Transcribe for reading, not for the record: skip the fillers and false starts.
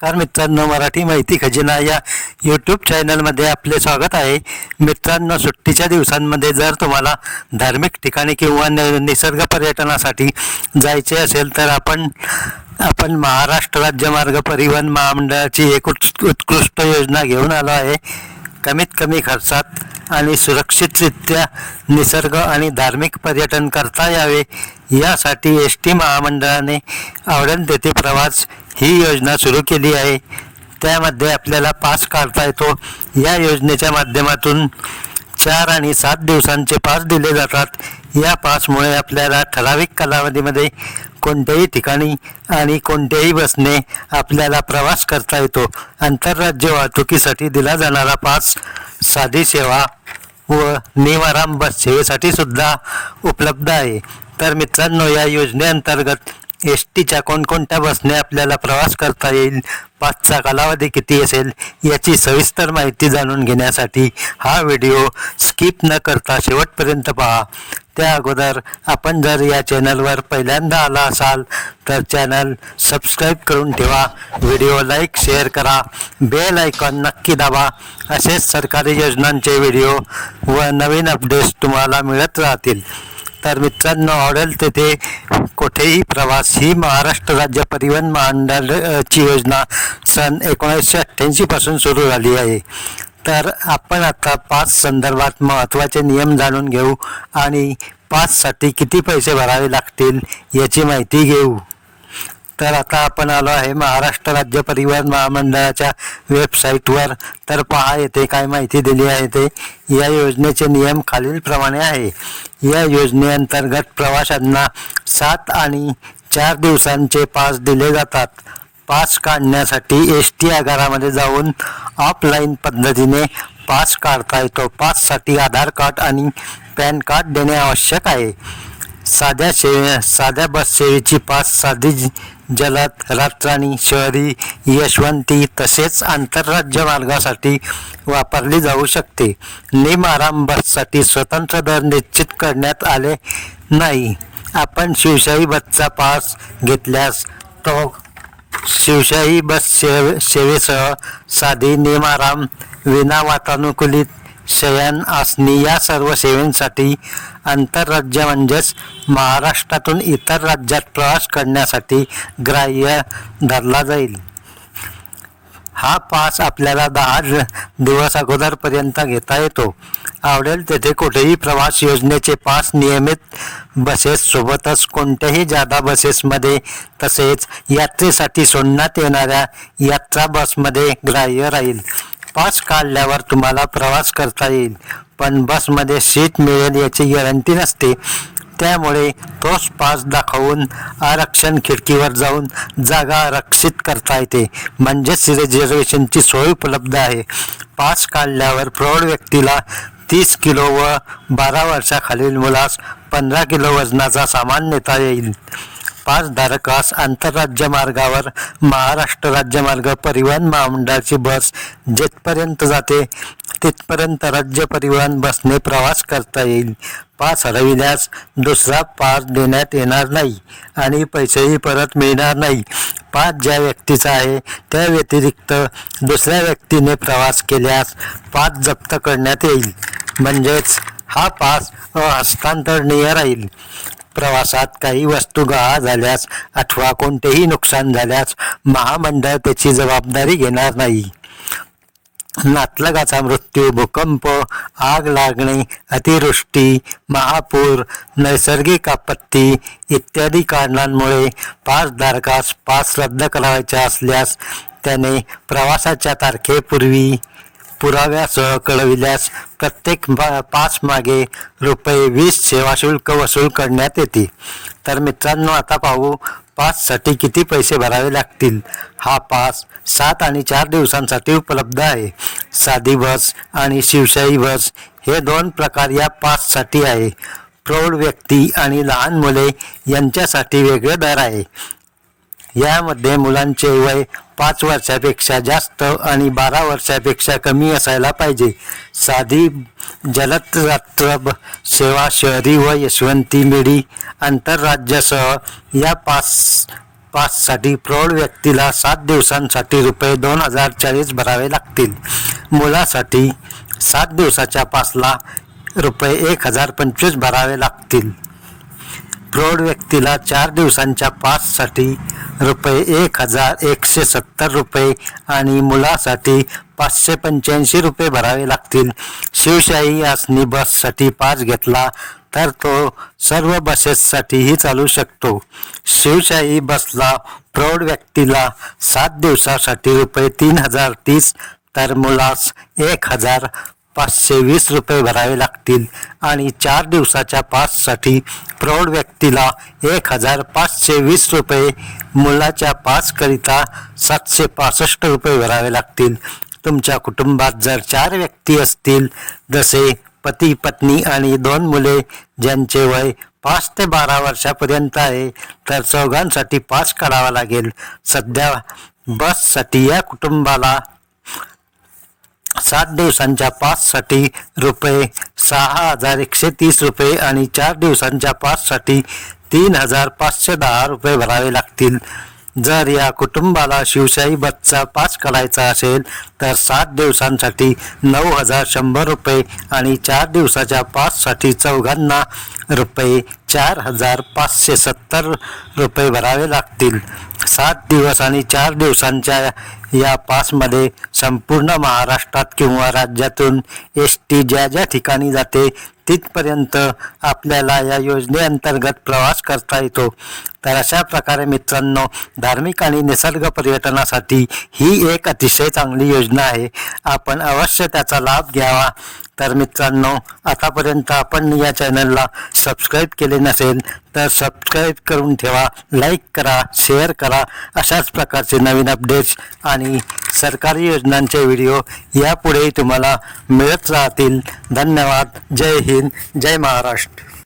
नमस्कार मित्रांनो, मराठी माहिती खजिना या यूट्यूब चॅनलमध्ये आपले स्वागत आहे. मित्रांनो, सुट्टीच्या दिवसांमध्ये जर तुम्हाला धार्मिक ठिकाणी किंवा निसर्ग पर्यटनासाठी जायचे असेल तर आपण महाराष्ट्र राज्य मार्ग परिवहन महामंडळाची एक उत्कृष्ट योजना घेऊन आलो आहे. कमीत कमी खर्चात आणि सुरक्षितरित्या निसर्ग आणि धार्मिक पर्यटन करता यावे यासाठी एस.टी. महामंडळाने आवडेल तेथे प्रवास ही योजना सुरू केली आहे. त्यामध्ये आपल्याला पास काढता येतो. या योजनेच्या माध्यमातून 4 आणि 7 दिवसांचे पास दिले जातात. या पासमुळे आपल्याला ठराविक कालावधीमध्ये कोणत्याही ठिकाणी आणि कोणत्याही बसने आपल्याला प्रवास करता येतो. आंतरराज्य वाहतुकीसाठी दिला जाणारा पास साधी सेवा व निवाराम बस सेवेसाठी सुद्धा उपलब्ध आहे. तर मित्रांनो, या योजनेअंतर्गत एस.टीच्या कोणकोणत्या बसने आपल्याला प्रवास करता येईल, पासचा कालावधी किती असेल याची सविस्तर माहिती जाणून घेण्यासाठी हा व्हिडिओ स्किप न करता शेवटपर्यंत पहा. त्या अगोदर आपण जर या चॅनलवर पहिल्यांदा आला असाल तर चॅनल सबस्क्राईब करून ठेवा. व्हिडिओ लाईक शेअर करा. बेल आयकॉन नक्की दाबा. असेच सरकारी योजनांचे व्हिडिओ व नवीन अपडेट्स तुम्हाला मिळत राहतील. तर मित्रांनो, आवडेल तेथे कुठेही प्रवास ही महाराष्ट्र राज्य परिवहन महामंडळाची योजना सन 1988 पासून सुरू झाली आहे. तर आपण आता पास संदर्भात महत्त्वाचे नियम जाणून घेऊ आणि पाससाठी किती पैसे भरावे लागतील याची माहिती घेऊ. तर आता आपण आलो आहे महाराष्ट्र राज्य परिवहन महामंडळाच्या वेबसाईटवर. तर पहा, येथे काय माहिती दिली आहे ते. या योजनेचे नियम खालीलप्रमाणे आहे. या योजनेअंतर्गत प्रवाशांना 7 आणि 4 दिवसांचे पास दिले जातात. पास काढण्यासाठी एस.टी. आगारामध्ये जाऊन ऑफलाईन पद्धतीने पास काढता येतो. पाससाठी आधार कार्ड आणि पॅन कार्ड देणे आवश्यक आहे. साध्या बस सेवेची पास साधी, जलद, रातराणी, शहरी, यशवंती तसेच आंतरराज्य मार्गासाठी वापरली जाऊ शकते. निमआराम बससाठी स्वतंत्र दर निश्चित करण्यात आले नाही. आपण शिवशाही बसचा पास घेतल्यास तो शिवशाही बस सेवेसह साधी, निमआराम, विना वातानुकूलित, शयन, आसनी या सर्व सेवांसाठी आंतरराज्य म्हणजेच महाराष्ट्रातून इतर राज्यात प्रवास करण्यासाठी ग्राह्य धरला जाईल. हा पास आपल्याला 10 दिवस अगोदरपर्यंत घेता येतो. आवडेल तेथे कुठेही प्रवास योजनेचे पास नियमित बसेस सोबतच कोणत्याही जादा बसेसमध्ये तसेच यात्रेसाठी सोडण्यात येणाऱ्या यात्रा बसमध्ये ग्राह्य राहील. पास काढल्यावर तुम्हाला प्रवास करता येईल, पण बसमध्ये सीट मिळेल याची गॅरंटी नसते. त्यामुळे तोच पास दाखवून आरक्षण खिडकीवर जाऊन जागा आरक्षित करता येते. म्हणजेच रिझर्वेशनची सोय उपलब्ध आहे. पास काढल्यावर प्रौढ व्यक्तीला 30 किलो व 12 वर्षाखालील मुलास 15 किलो वजनाचा सामान नेता येईल. पासधारकास आंतरराज्य मार्गावर महाराष्ट्र राज्य मार्ग परिवहन महामंडळाची बस जेथपर्यंत जाते तिथपर्यंत राज्य परिवहन बसने प्रवास करता येईल. पास हरविल्यास दुसरा पास देण्यात येणार नाही आणि पैसेही परत मिळणार नाही. पास ज्या व्यक्तीचा आहे त्या व्यतिरिक्त दुसऱ्या व्यक्तीने प्रवास केल्यास पास जप्त करण्यात येईल. म्हणजेच हा पास हस्तांतरणीय राहील. प्रवासात काही वस्तू गहाळ झाल्यास अथवा कोणतेही नुकसान झाल्यास महामंडळ त्याची जबाबदारी घेणार नाही. नातलगाचा मृत्यू, भूकंप, आग लागणे, अतिवृष्टी, महापूर, नैसर्गिक आपत्ती इत्यादी कारणांमुळे पासधारकास पास रद्द करायचा असल्यास त्याने प्रवासाच्या तारखेपूर्वी पुराव्यासह कळविल्यास प्रत्येक पास मागे ₹20 सेवा शुल्क वसूल करण्यात येते. तर मित्रांनो, आता पाहू पाससाठी किती पैसे भरावे लागतील. हा पास 7 आणि 4 दिवसांसाठी उपलब्ध आहे. साधी बस आणि शिवशाही बस हे 2 प्रकार या पाससाठी आहे. प्रौढ व्यक्ती आणि लहान मुले यांच्यासाठी वेगळे दर आहे. यामध्ये मुलांचे वय 5 वर्षापेक्षा जास्त आणि 12 वर्षापेक्षा कमी असायला पाहिजे. साधी, जलद रात्र सेवा शहरी व यशवंती मिडी आंतरराज्यासह या पाससाठी प्रौढ व्यक्तीला 7 दिवसांसाठी रुपये 2040 भरावे लागतील. मुलासाठी 7 दिवसाच्या पासला रुपये 1025 भरावे लागतील. प्रौढ व्यक्तीला 4 दिवसांच्या पाससाठी रुपये 1170 रुपये आणि मुलासाठी 585 रुपये भरावे लागतील. शिवशाही आसनी बससाठी पास घेतला तर तो सर्व बसेससाठीही चालू शकतो. शिवशाही बसला प्रौढ व्यक्तीला 7 दिवसासाठी रुपये 3030 तर मुलास 1520 रुपये भरावे लागतील आणि 4 दिवसाच्या पाससाठी प्रौढ व्यक्तीला 1520 रुपये, मुलाच्या पासकरिता 765 रुपये भरावे लागतील. तुमच्या कुटुंबात जर 4 व्यक्ती असतील, जसे पती पत्नी आणि 2 मुले ज्यांचे वय 5 ते 12 वर्षापर्यंत आहे, तर चौघांसाठी पास काढावा लागेल. सध्या बससाठी या कुटुंबाला 7 दिवसांच्या पाससाठी रुपये 6130 रुपये आणि 4 दिवसांच्या पाससाठी 3510 रुपये भरावे लागतील. जर या कुटुंबाला शिवशाही बसचा पास काढायचा असेल तर 7 दिवसांसाठी 9100 रुपये आणि 4 दिवसाच्या पाससाठी चौघांना रुपये 4570 रुपये भरावे लागतील. 7 दिवस आणि 4 दिवसांच्या या पासमध्ये संपूर्ण महाराष्ट्रात किंवा राज्यातून ST ज्या ज्या ठिकाणी जाते तिथपर्यंत आपल्याला या योजनेअंतर्गत प्रवास करता येतो. तर अशा प्रकारे मित्रांनो, धार्मिक आणि निसर्ग पर्यटनासाठी ही एक अतिशय चांगली योजना आहे. आपण अवश्य त्याचा लाभ घ्यावा. तर मित्रांनो, आतापर्यंत आपण या चॅनलला सबस्क्राईब केले नसेल तर सबस्क्राईब करून ठेवा, लाईक करा, शेअर करा. अशाच प्रकारचे नवीन अपडेट्स आणि सरकारी योजनांचे व्हिडिओ यापुढेही तुम्हाला मिळत राहतील. धन्यवाद. जय हिंद, जय महाराष्ट्र.